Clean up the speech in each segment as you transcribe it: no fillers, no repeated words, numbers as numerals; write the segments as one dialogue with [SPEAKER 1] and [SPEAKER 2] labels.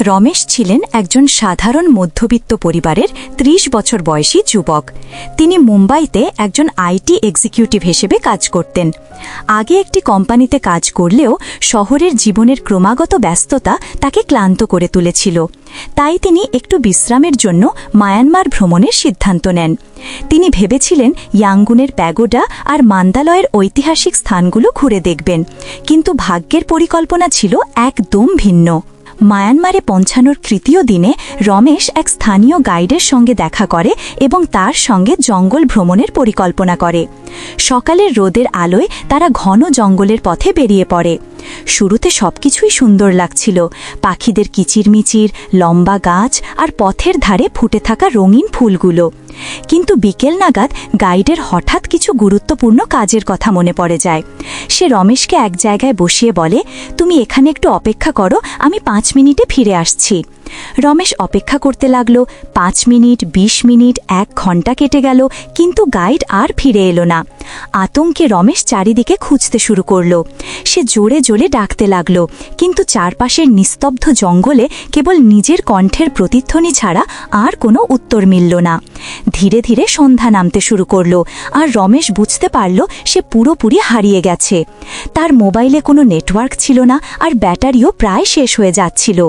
[SPEAKER 1] রমেশ ছিলেন একজন সাধারণ মধ্যবিত্ত পরিবারের ৩০ বছর বয়সী যুবক। তিনি মুম্বাইতে একজন আইটি এক্সিকিউটিভ হিসেবে কাজ করতেন। আগে একটি কোম্পানিতে কাজ করলেও শহরের জীবনের ক্রমাগত ব্যস্ততা তাকে ক্লান্ত করে তুলেছিল। তাই তিনি একটু বিশ্রামের জন্য মায়ানমার ভ্রমণের সিদ্ধান্ত নেন। তিনি ভেবেছিলেন ইয়াঙ্গুনের প্যাগোডা আর মান্দালয়ের ঐতিহাসিক স্থানগুলো ঘুরে দেখবেন, কিন্তু ভাগ্যের পরিকল্পনা ছিল একদম ভিন্ন। মায়ানমারে পৌঁছানোর তৃতীয় দিনে রমেশ এক স্থানীয় গাইডের সঙ্গে দেখা করে এবং তার সঙ্গে জঙ্গল ভ্রমণের পরিকল্পনা করে। সকালের রোদের আলোয় তারা ঘন জঙ্গলের পথে বেরিয়ে পড়ে। শুরুতে সবকিছুই সুন্দর লাগছিল, পাখিদের কিচিরমিচির, লম্বা গাছ আর পথের ধারে ফুটে থাকা রঙিন ফুলগুলো। কিন্তু বিকেল নাগাদ গাইডের হঠাৎ কিছু গুরুত্বপূর্ণ কাজের কথা মনে পড়ে যায়। সে রমেশকে এক জায়গায় বসিয়ে বলে, তুমি এখানে একটু অপেক্ষা করো, আমি 5 মিনিটে ফিরে আসছি। রমেশ অপেক্ষা করতে লাগল। 5 মিনিট, 20 মিনিট, 1 ঘন্টা কেটে গেল, কিন্তু গাইড আর ফিরে এলো না। আতঙ্কে রমেশ চারিদিকে খুঁজতে শুরু করল। সে জোরে জোরে ডাকতে লাগল, কিন্তু চারপাশের নিস্তব্ধ জঙ্গলে কেবল নিজের কণ্ঠের প্রতিধ্বনি ছাড়া আর কোনো উত্তর মিলল না। ধীরে ধীরে সন্ধ্যা নামতে শুরু করল, আর রমেশ বুঝতে পারল সে পুরোপুরি হারিয়ে গেছে। তার মোবাইলে কোনো নেটওয়ার্ক ছিল না, আর ব্যাটারিও প্রায় শেষ হয়ে যাচ্ছিল।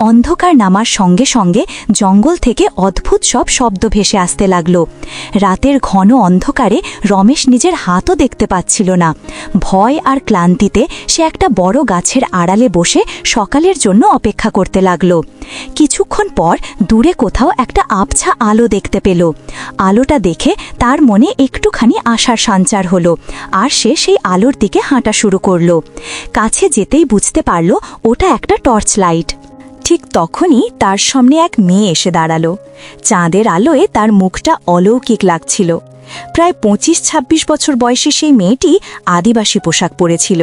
[SPEAKER 1] অন্ধকার নামার সঙ্গে সঙ্গে জঙ্গল থেকে অদ্ভুত সব শব্দ ভেসে আসতে লাগল। রাতের ঘন অন্ধকারে রমেশ নিজের হাতও দেখতে পাচ্ছিল না। ভয় আর ক্লান্তিতে সে একটা বড় গাছের আড়ালে বসে সকালের জন্য অপেক্ষা করতে লাগল। কিছুক্ষণ পর দূরে কোথাও একটা আবছা আলো দেখতে পেল। আলোটা দেখে তার মনে একটুখানি আশার সঞ্চার হলো, আর সে সেই আলোর দিকে হাঁটা শুরু করল। কাছে যেতেই বুঝতে পারল ওটা একটা টর্চ লাইট। ঠিক তখনই তার সামনে এক মেয়ে এসে দাঁড়ালো। চাঁদের আলোয় তার মুখটা অলৌকিক লাগছিল। প্রায় 25-26 বছর বয়সী সেই মেয়েটি আদিবাসী পোশাক পরেছিল।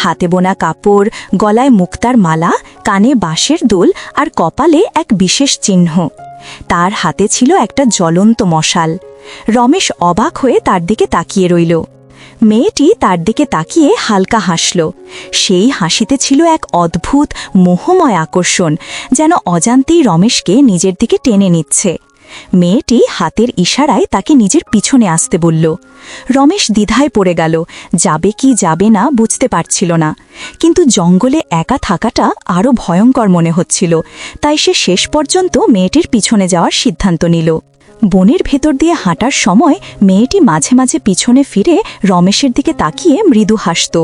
[SPEAKER 1] হাতে বোনা কাপড়, গলায় মুক্তার মালা, কানে বাঁশের দোল, আর কপালে এক বিশেষ চিহ্ন। তার হাতে ছিল একটা জ্বলন্ত মশাল। রমেশ অবাক হয়ে তার দিকে তাকিয়ে রইল। মেয়েটি তার দিকে তাকিয়ে হালকা হাসল। সেই হাসিতে ছিল এক অদ্ভুত মোহময় আকর্ষণ, যেন অজান্তেই রমেশকে নিজের দিকে টেনে নিচ্ছে। মেয়েটি হাতের ইশারায় তাকে নিজের পিছনে আসতে বলল। রমেশ দ্বিধায় পড়ে গেল, যাবে কি যাবে না বুঝতে পারছিল না। কিন্তু জঙ্গলে একা থাকাটা আরও ভয়ঙ্কর মনে হচ্ছিল, তাই সে শেষ পর্যন্ত মেয়েটির পিছনে যাওয়ার সিদ্ধান্ত নিল। বনের ভেতর দিয়ে হাঁটার সময় মেয়েটি মাঝে মাঝে পিছনে ফিরে রমেশের দিকে তাকিয়ে মৃদু হাসত।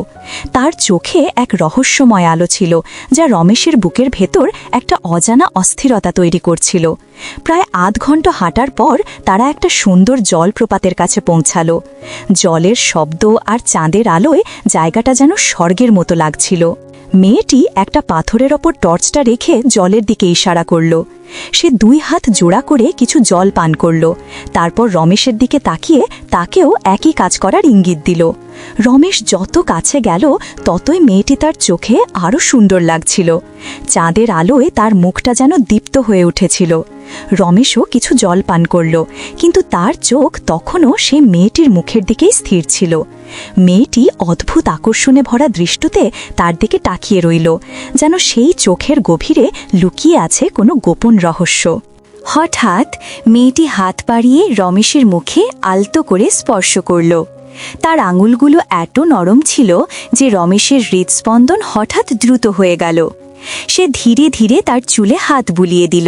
[SPEAKER 1] তার চোখে এক রহস্যময় আলো ছিল, যা রমেশের বুকের ভেতর একটা অজানা অস্থিরতা তৈরি করছিল। প্রায় আধ ঘন্টা হাঁটার পর তারা একটা সুন্দর জলপ্রপাতের কাছে পৌঁছাল। জলের শব্দ আর চাঁদের আলোয় জায়গাটা যেন স্বর্গের মতো লাগছিল। মেয়েটি একটা পাথরের ওপর টর্চটা রেখে জলের দিকে ইশারা করল। সে 2 হাত জোড়া করে কিছু জল পান করল। তারপর রমেশের দিকে তাকিয়ে তাকেও একই কাজ করার ইঙ্গিত দিল। রমেশ যত কাছে গেল ততই মেয়েটি তার চোখে আরও সুন্দর লাগছিল। চাঁদের আলোয় তার মুখটা যেন দীপ্ত হয়ে উঠেছিল। রমেশও কিছু জল পান করল, কিন্তু তার চোখ তখনও সে মেয়েটির মুখের দিকেই স্থির ছিল। মেয়েটি অদ্ভুত আকর্ষণে ভরা দৃষ্টিতে তার দিকে তাকিয়ে রইল, যেন সেই চোখের গভীরে লুকিয়ে আছে কোনো গোপন রহস্য। হঠাৎ মেয়েটি হাত বাড়িয়ে রমেশের মুখে আলতো করে স্পর্শ করল। তার আঙুলগুলো এত নরম ছিল যে রমেশের হৃদস্পন্দন হঠাৎ দ্রুত হয়ে গেল। সে ধীরে ধীরে তার চুলে হাত বুলিয়ে দিল,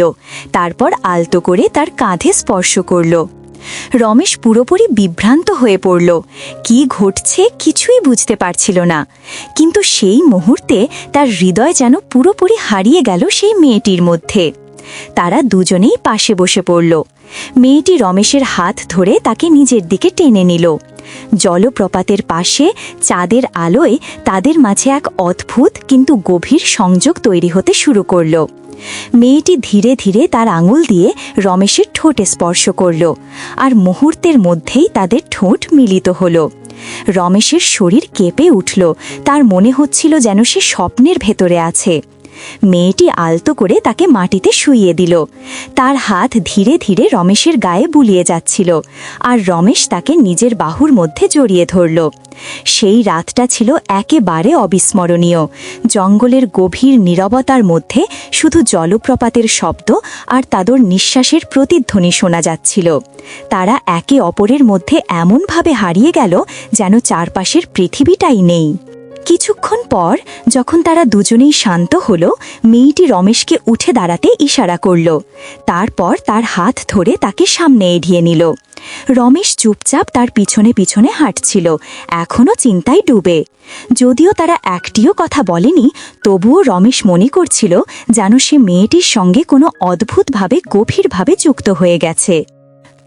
[SPEAKER 1] তারপর আলতো করে তার কাঁধে স্পর্শ করল। রমেশ পুরোপুরি বিভ্রান্ত হয়ে পড়ল। কি ঘটছে কিছুই বুঝতে পারছিল না, কিন্তু সেই মুহূর্তে তার হৃদয় যেন পুরোপুরি হারিয়ে গেল সেই মেয়েটির মধ্যে। তারা দুজনেই পাশে বসে পড়ল। মেয়েটি রমেশের হাত ধরে তাকে নিজের দিকে টেনে নিল। জলপ্রপাতের পাশে চাঁদের আলোয় তাদের মাঝে এক অদ্ভুত কিন্তু গভীর সংযোগ তৈরি হতে শুরু করল। মেয়েটি ধীরে ধীরে তার আঙুল দিয়ে রমেশের ঠোঁটে স্পর্শ করল, আর মুহূর্তের মধ্যেই তাদের ঠোঁট মিলিত হল। রমেশের শরীর কেঁপে উঠল। তার মনে হচ্ছিল যেন সে স্বপ্নের ভেতরে আছে। মেয়েটি আলতো করে তাকে মাটিতে শুইয়ে দিল। তার হাত ধীরে ধীরে রমেশের গায়ে বুলিয়ে যাচ্ছিল, আর রমেশ তাকে নিজের বাহুর মধ্যে জড়িয়ে ধরল। সেই রাতটা ছিল একেবারে অবিস্মরণীয়। জঙ্গলের গভীর নীরবতার মধ্যে শুধু জলপ্রপাতের শব্দ আর তাদের নিঃশ্বাসের প্রতিধ্বনি শোনা যাচ্ছিল। তারা একে অপরের মধ্যে এমনভাবে হারিয়ে গেল যেন চারপাশের পৃথিবীটাই নেই। কিছুক্ষণ পর যখন তারা দুজনেই শান্ত হল, মেয়েটি রমেশকে উঠে দাঁড়াতে ইশারা করল। তারপর তার হাত ধরে তাকে সামনে এগিয়ে নিল। রমেশ চুপচাপ তার পিছনে পিছনে হাঁটছিল, এখনও চিন্তায় ডুবে। যদিও তারা একটিও কথা বলেনি, তবুও রমেশ মনে করছিল যেন সে মেয়েটির সঙ্গে কোনো অদ্ভুতভাবে গভীরভাবে যুক্ত হয়ে গেছে।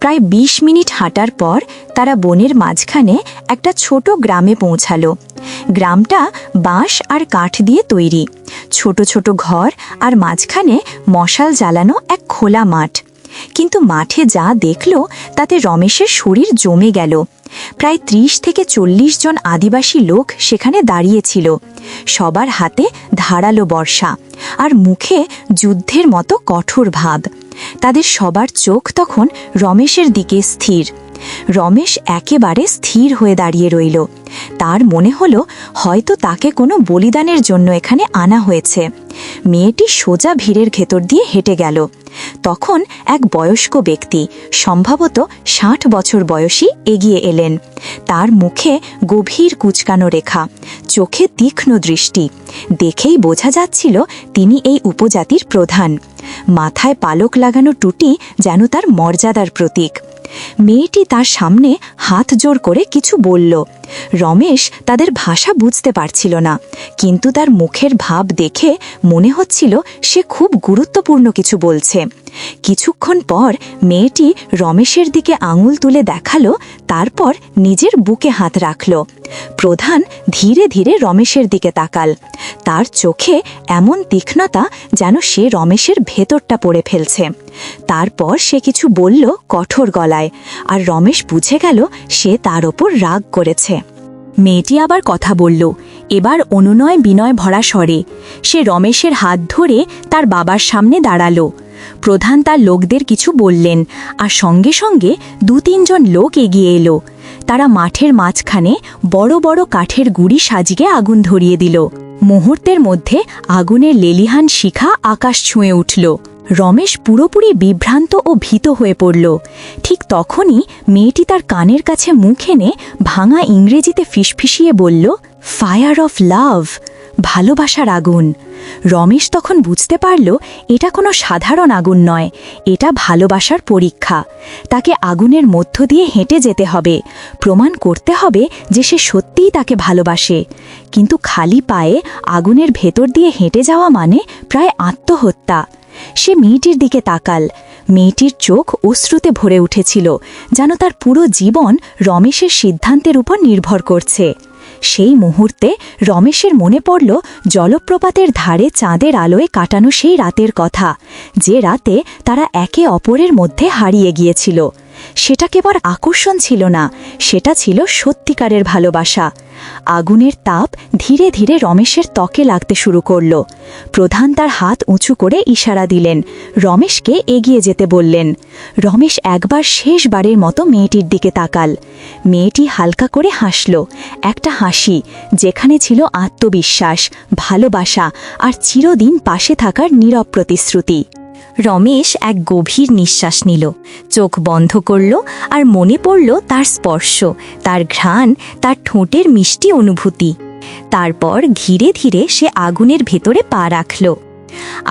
[SPEAKER 1] প্রায় ২০ মিনিট হাঁটার পর তারা বনের মাঝখানে একটা ছোট গ্রামে পৌঁছালো। গ্রামটা বাঁশ আর কাঠ দিয়ে তৈরি, ছোট ছোট ঘর আর মাঝখানে মশাল জ্বালানো এক খোলা মাঠ। কিন্তু মাঠে যা দেখল তাতে রমেশের শরীর জমে গেল। প্রায় ৩০ থেকে ৪০ জন আদিবাসী লোক সেখানে দাঁড়িয়েছিল। সবার হাতে ধারালো বর্শা আর মুখে যুদ্ধের মতো কঠোর ভাব। তাদের সবার চোখ তখন রমেশের দিকে স্থির। রমেশ একেবারে স্থির হয়ে দাঁড়িয়ে রইল। তার মনে হলো হয়তো তাকে কোনো বলিদানের জন্য এখানে আনা হয়েছে। মেয়েটি সোজা ভিড়ের ভেতর দিয়ে হেঁটে গেল। তখন এক বয়স্ক ব্যক্তি, সম্ভবত ৬০ বছর বয়সী, এগিয়ে এলেন। তার মুখে গভীর কুচকানো রেখা, চোখে তীক্ষ্ণ দৃষ্টি। দেখেই বোঝা যাচ্ছিল তিনি এই উপজাতির প্রধান। মাথায় পালক লাগানো টুটি যেন তার মর্যাদার প্রতীক। মেয়েটি তার সামনে হাত জোড় করে কিছু বলল। রমেশ তাদের ভাষা বুঝতে পারছিল না, কিন্তু তার মুখের ভাব দেখে মনে হচ্ছিল সে খুব গুরুত্বপূর্ণ কিছু বলছে। কিছুক্ষণ পর মেয়েটি রমেশের দিকে আঙুল তুলে দেখালো, তারপর নিজের বুকে হাত রাখল। প্রধান ধীরে ধীরে রমেশের দিকে তাকাল। তার চোখে এমন তীক্ষ্ণতা যেন সে রমেশের ভেতরটা পড়ে ফেলছে। তারপর সে কিছু বলল কঠোর গলায়, আর রমেশ বুঝে গেল সে তার ওপর রাগ করেছে। মেয়েটি আবার কথা বলল, এবার অনুনয় বিনয় ভরা স্বরে। সে রমেশের হাত ধরে তার বাবার সামনে দাঁড়ালো। প্রধান তার লোকদের কিছু বললেন, আর সঙ্গে সঙ্গে ২-৩ জন লোক এগিয়ে এলো। তারা মাঠের মাঝখানে বড় বড় কাঠের গুঁড়ি সাজিয়ে আগুন ধরিয়ে দিল। মুহূর্তের মধ্যে আগুনের লেলিহান শিখা আকাশ ছুঁয়ে উঠল। রমেশ পুরোপুরি বিভ্রান্ত ও ভীত হয়ে পড়ল। ঠিক তখনই মেয়েটি তার কানের কাছে মুখ এনে ভাঙা ইংরেজিতে ফিসফিসিয়ে বলল, ফায়ার অফ লাভ, ভালোবাসার আগুন। রমেশ তখন বুঝতে পারল এটা কোনো সাধারণ আগুন নয়, এটা ভালোবাসার পরীক্ষা। তাকে আগুনের মধ্য দিয়ে হেঁটে যেতে হবে, প্রমাণ করতে হবে যে সে সত্যিই তাকে ভালোবাসে। কিন্তু খালি পায়ে আগুনের ভেতর দিয়ে হেঁটে যাওয়া মানে প্রায় আত্মহত্যা। সে মেয়েটির দিকে তাকাল। মেয়েটির চোখ অশ্রুতে ভরে উঠেছিল, যেন তার পুরো জীবন রমেশের সিদ্ধান্তের উপর নির্ভর করছে। সেই মুহূর্তে রমেশের মনে পড়ল জলপ্রপাতের ধারে চাঁদের আলোয় কাটানো সেই রাতের কথা, যে রাতে তারা একে অপরের মধ্যে হারিয়ে গিয়েছিল। সেটা কেবল আকর্ষণ ছিল না, সেটা ছিল সত্যিকারের ভালোবাসা। আগুনের তাপ ধীরে ধীরে রমেশের ত্বকে লাগতে শুরু করল। প্রধান তার হাত উঁচু করে ইশারা দিলেন, রমেশকে এগিয়ে যেতে বললেন। রমেশ একবার শেষবারের মতো মেয়েটির দিকে তাকাল। মেয়েটি হালকা করে হাসল, একটা হাসি যেখানে ছিল আত্মবিশ্বাস, ভালোবাসা আর চিরদিন পাশে থাকার নীরব প্রতিশ্রুতি। রমেশ এক গভীর নিঃশ্বাস নিল, চোখ বন্ধ করল, আর মনে পড়ল তার স্পর্শ, তার ঘ্রাণ, তার ঠোঁটের মিষ্টি অনুভূতি। তারপর ধীরে ধীরে সে আগুনের ভেতরে পা রাখল।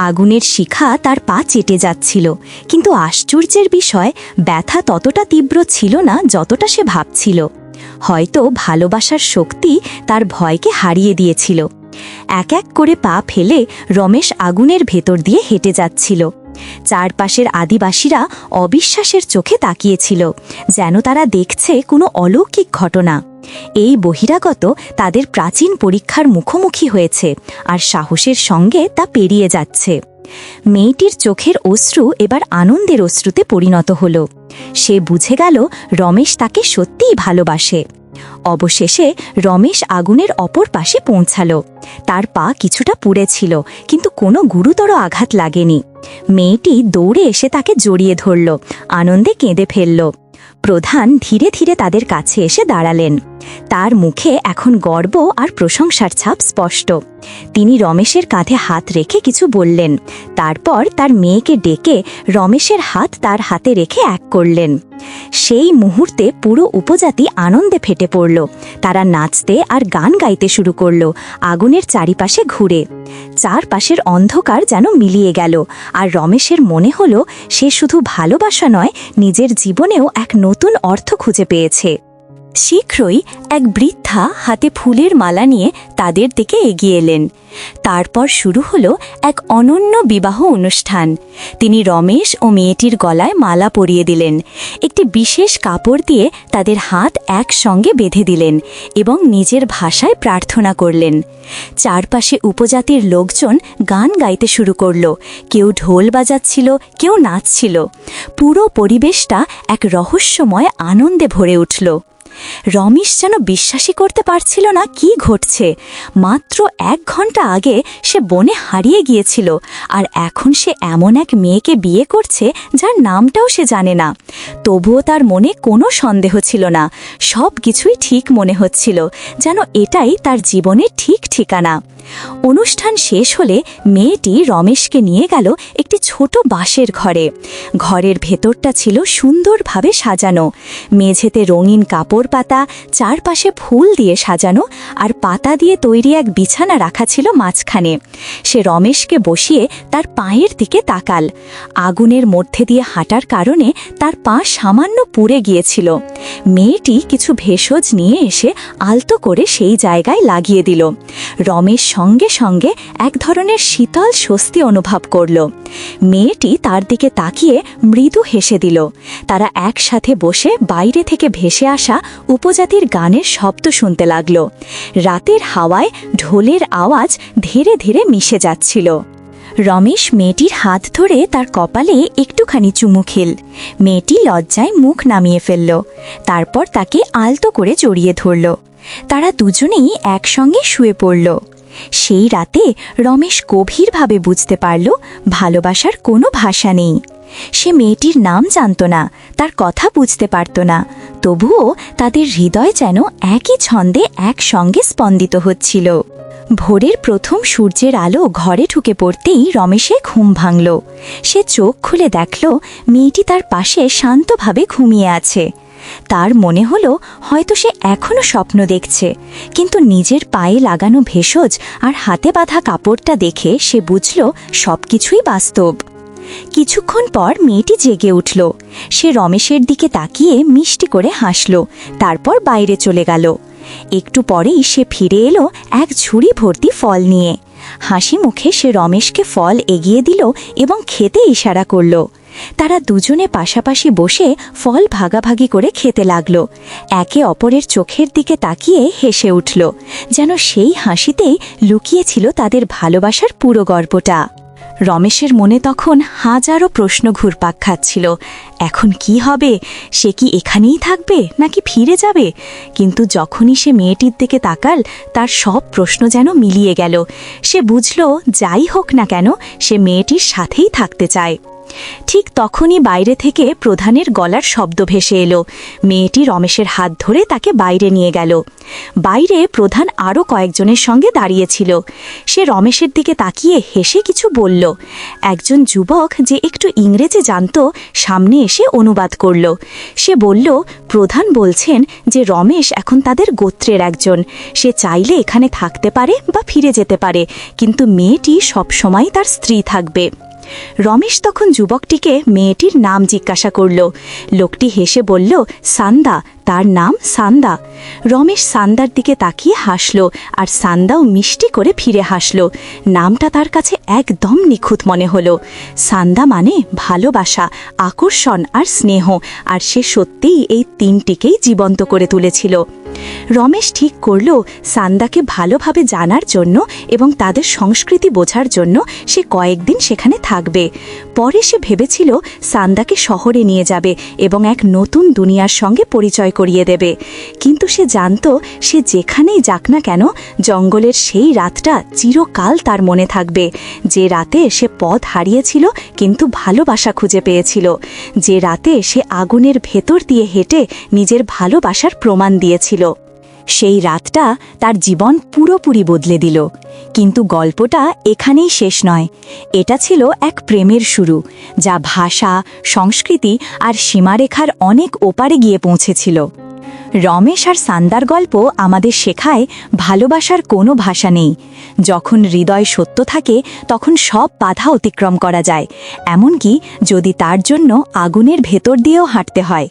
[SPEAKER 1] আগুনের শিখা তার পা চেটে যাচ্ছিল, কিন্তু আশ্চর্যের বিষয়, ব্যথা ততটা তীব্র ছিল না যতটা সে ভাবছিল। হয়তো ভালোবাসার শক্তি তার ভয়কে হারিয়ে দিয়েছিল। এক এক করে পা ফেলে রমেশ আগুনের ভেতর দিয়ে হেঁটে যাচ্ছিল। চারপাশের আদিবাসীরা অবিশ্বাসের চোখে তাকিয়েছিল, যেন তারা দেখছে কোনো অলৌকিক ঘটনা। এই বহিরাগত তাদের প্রাচীন পরীক্ষার মুখোমুখি হয়েছে, আর সাহসের সঙ্গে তা পেরিয়ে যাচ্ছে। মেয়েটির চোখের অশ্রু এবার আনন্দের অশ্রুতে পরিণত হল। সে বুঝে গেল রমেশ তাকে সত্যিই ভালোবাসে। অবশেষে রমেশ আগুনের অপর পাশে পৌঁছাল। তার পা কিছুটা পুড়েছিল, কিন্তু কোনো গুরুতর আঘাত লাগেনি। মেয়েটি দৌড়ে এসে তাকে জড়িয়ে ধরল, আনন্দে কেঁদে ফেলল। প্রধান ধীরে ধীরে তাদের কাছে এসে দাঁড়ালেন। তার মুখে এখন গর্ব আর প্রশংসার ছাপ স্পষ্ট। তিনি রমেশের কাঁধে হাত রেখে কিছু বললেন, তারপর তার মেয়েকে ডেকে রমেশের হাত তার হাতে রেখে এক করলেন। সেই মুহূর্তে পুরো উপজাতি আনন্দে ফেটে পড়ল। তারা নাচতে আর গান গাইতে শুরু করল, আগুনের চারিপাশে ঘুরে। চারপাশের অন্ধকার যেন মিলিয়ে গেল, আর রমেশের মনে হল সে শুধু ভালোবাসা নয়, নিজের জীবনেও এক নতুন অর্থ খুঁজে পেয়েছে। শীঘ্রই এক বৃদ্ধা হাতে ফুলের মালা নিয়ে তাদের দিকে এগিয়ে এলেন। তারপর শুরু হলো এক অনন্য বিবাহ অনুষ্ঠান। তিনি রমেশ ও মেয়েটির গলায় মালা পরিয়ে দিলেন, একটি বিশেষ কাপড় দিয়ে তাদের হাত একসঙ্গে বেঁধে দিলেন এবং নিজের ভাষায় প্রার্থনা করলেন। চারপাশে উপজাতির লোকজন গান গাইতে শুরু করল, কেউ ঢোল বাজাচ্ছিল, কেউ নাচছিল। পুরো পরিবেশটা এক রহস্যময় আনন্দে ভরে উঠল। রমেশ যেন বিশ্বাসই করতে পারছিল না কি ঘটছে। মাত্র 1 ঘন্টা আগে সে বনে হারিয়ে গিয়েছিল, আর এখন সে এমন এক মেয়েকে বিয়ে করছে যার নামটাও সে জানে না। তবুও তার মনে কোনো সন্দেহ ছিল না, সব কিছুই ঠিক মনে হচ্ছিল, যেন এটাই তার জীবনের ঠিক ঠিকানা। অনুষ্ঠান শেষ হলে মেয়েটি রমেশকে নিয়ে গেল একটি ছোট বাঁশের ঘরে। ঘরের ভেতরটা ছিল সুন্দরভাবে সাজানো, মেঝেতে রঙিন কাপড় পাতা, চারপাশে ফুল দিয়ে সাজানো, আর পাতা দিয়ে তৈরি এক বিছানা রাখা ছিল মাঝখানে। সে রমেশকে বসিয়ে তার পায়ের দিকে তাকাল। আগুনের মধ্যে দিয়ে হাঁটার কারণে তার পা সামান্য পুড়ে গিয়েছিল। মেয়েটি কিছু ভেষজ নিয়ে এসে আলতো করে সেই জায়গায় লাগিয়ে দিল। রমেশ সঙ্গে সঙ্গে এক ধরনের শীতল স্বস্তি অনুভব করল। মেয়েটি তার দিকে তাকিয়ে মৃদু হেসে দিল। তারা একসাথে বসে বাইরে থেকে ভেসে আসা উপজাতির গানের শব্দ শুনতে লাগল। রাতের হাওয়ায় ঢোলের আওয়াজ ধীরে ধীরে মিশে যাচ্ছিল। রমেশ মেয়েটির হাত ধরে তার কপালে একটুখানি চুমু খেল। মেয়েটি লজ্জায় মুখ নামিয়ে ফেলল, তারপর তাকে আলতো করে জড়িয়ে ধরল। তারা দুজনেই একসঙ্গে শুয়ে পড়ল। সেই রাতে রমেশ গভীরভাবে বুঝতে পারল ভালোবাসার কোনো ভাষা নেই। সে মেয়েটির নাম জানত না, তার কথা বুঝতে পারত না, তবুও তাদের হৃদয় যেন একই ছন্দে একসঙ্গে স্পন্দিত হচ্ছিল। ভোরের প্রথম সূর্যের আলো ঘরে ঢুকে পড়তেই রমেশের ঘুম ভাঙল। সে চোখ খুলে দেখল মেয়েটি তার পাশে শান্তভাবে ঘুমিয়ে আছে। তার মনে হলো হয়তো সে এখনো স্বপ্ন দেখছে, কিন্তু নিজের পায়ে লাগানো ভেষজ আর হাতে বাঁধা কাপড়টা দেখে সে বুঝল সবকিছুই বাস্তব। কিছুক্ষণ পর মেয়েটি জেগে উঠল। সে রমেশের দিকে তাকিয়ে মিষ্টি করে হাসল, তারপর বাইরে চলে গেল। একটু পরেই সে ফিরে এলো এক ঝুড়ি ভর্তি ফল নিয়ে। হাসি মুখে সে রমেশকে ফল এগিয়ে দিল এবং খেতে ইশারা করল। তারা দুজনে পাশাপাশি বসে ফল ভাগাভাগি করে খেতে লাগল। একে অপরের চোখের দিকে তাকিয়ে হেসে উঠল, যেন সেই হাসিতেই লুকিয়েছিল তাদের ভালোবাসার পুরো গল্পটা। রমেশের মনে তখন হাজারো প্রশ্ন ঘুরপাক খাচ্ছিল। এখন কি হবে? সে কি এখানেই থাকবে নাকি ফিরে যাবে? কিন্তু যখনই সে মেয়েটির দিকে তাকাল, তার সব প্রশ্ন যেন মিলিয়ে গেল। সে বুঝল যাই হোক না কেন সে মেয়েটির সাথেই থাকতে চায়। ঠিক তখনই বাইরে থেকে প্রধানের গলার শব্দ ভেসে এলো। মেয়েটি রমেশের হাত ধরে তাকে বাইরে নিয়ে গেল। বাইরে প্রধান আরও কয়েকজনের সঙ্গে দাঁড়িয়েছিল। সে রমেশের দিকে তাকিয়ে হেসে কিছু বলল। একজন যুবক যে একটু ইংরেজি জানত সামনে এসে অনুবাদ করল। সে বলল, প্রধান বলছেন যে রমেশ এখন তাদের গোত্রের একজন। সে চাইলে এখানে থাকতে পারে বা ফিরে যেতে পারে, কিন্তু মেয়েটি সবসময় তার স্ত্রী থাকবে। রমেশ তখন যুবকটিকে মেয়েটির নাম জিজ্ঞাসা করল। লোকটি হেসে বলল, সান্দা, তার নাম সান্দা। রমেশ সান্দার দিকে তাকিয়ে হাসল, আর সান্দাও মিষ্টি করে ফিরে হাসল। নামটা তার কাছে একদম নিখুঁত মনে হলো। সান্দা মানে ভালোবাসা, আকর্ষণ আর স্নেহ, আর সে সত্যিই এই তিনটিকেই জীবন্ত করে তুলেছিল। রমেশ ঠিক করল সান্দাকে ভালোভাবে জানার জন্য এবং তাদের সংস্কৃতি বোঝার জন্য সে কয়েকদিন সেখানে থাকবে। পরে সে ভেবেছিল সান্দাকে শহরে নিয়ে যাবে এবং এক নতুন দুনিয়ার সঙ্গে পরিচয় করিয়ে দেবে। কিন্তু সে জানত সে যেখানেই যাক না কেন জঙ্গলের সেই রাতটা চিরকাল তার মনে থাকবে, যে রাতে সে পথ হারিয়েছিল কিন্তু ভালোবাসা খুঁজে পেয়েছিল, যে রাতে সে আগুনের ভেতর দিয়ে হেঁটে নিজের ভালোবাসার প্রমাণ দিয়েছিল। সেই রাতটা তার জীবন পুরোপুরি বদলে দিল। কিন্তু গল্পটা এখানেই শেষ নয়। এটা ছিল এক প্রেমের শুরু, যা ভাষা, সংস্কৃতি আর সীমারেখার অনেক ওপারে গিয়ে পৌঁছেছিল। রমেশ আর সান্দার গল্প আমাদের শেখায় ভালোবাসার কোনো ভাষা নেই। যখন হৃদয় সত্য থাকে তখন সব বাধা অতিক্রম করা যায়, এমনকি যদি তার জন্য আগুনের ভেতর দিয়েও হাঁটতে হয়।